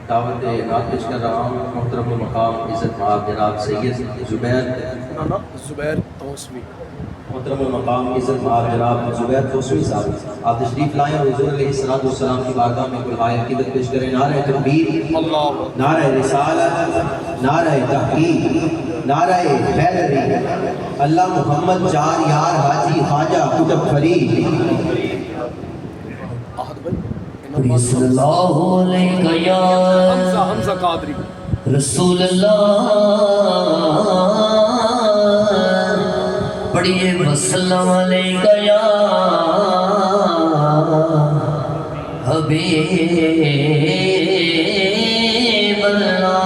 دعوت نعت پیش کر رہا ہوں محترم المقام عزت مآب جناب سید زبیر توسوی، محترم المقام عزت مآب جناب زبیر توسوی صاحب آپ تشریف لائیں اور حضور علیہ السلام کی بارگاہ میں کلہائے عقیدت پیش کریں۔ نعرہ تکبیر، اللہ نعرہ رسالت، نعرہ تحقیق، نعرہ حیدری، اللہ محمد جار یار حاجی خواجہ قطب فرید۔ احد بھائی صلی اللہ علیہ یا حمزہ قادری، رسول اللہ پڑھیے وسلم علیکہ یا حبیب اللہ۔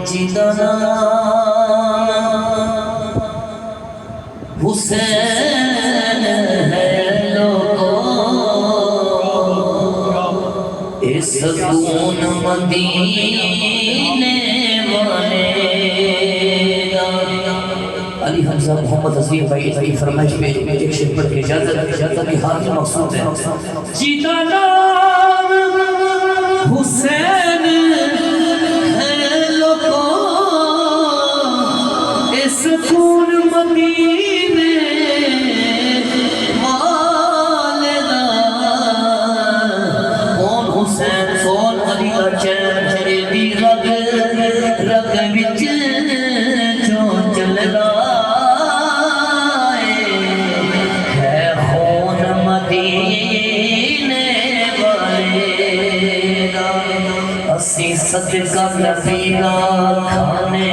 جیتنا حسین ہے لوگوں، اس سکون مدینے والے۔ علی حمزہ محمد عظیم بھائی کی فرمائش پہ ایک شعر پڑھ کے اجازت کی حاضر مقصود ہے۔ جیتا نام حسین ہے لوگوں، اس سکون مدینے والے دا۔ کون حسین کون علی کا چین ہے دی رگ رگ وچ جو چلدا ہے خون مدینے والے دا۔ اسی صدقہ نبی دا کھانے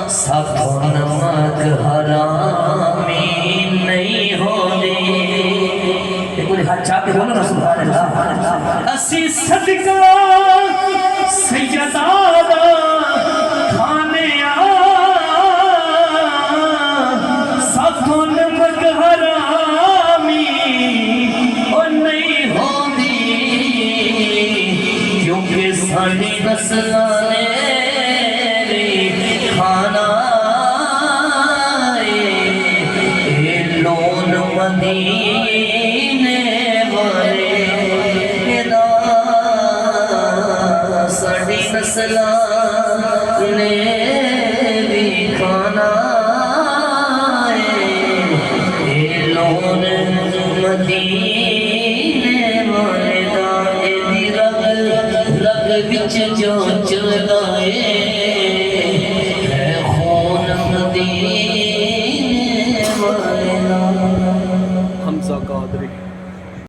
ساتھوں نمک حرامی نہیں ہونے۔ ایک بولے ہاتھ چاہتے بولو نا سبحان اللہ۔ اسی صدقہ سیدہ دا کھانے ساتھوں نمک حرامی اور نہیں ہوندی، کیونکہ ساڑی نسلانے کھانا لون مدینے والے دا۔ ساڑی نسلاں نے بھی کھانا لون مدینے والے دا۔ دی رگ رگ وچ جو چلدا حمزہ قادری۔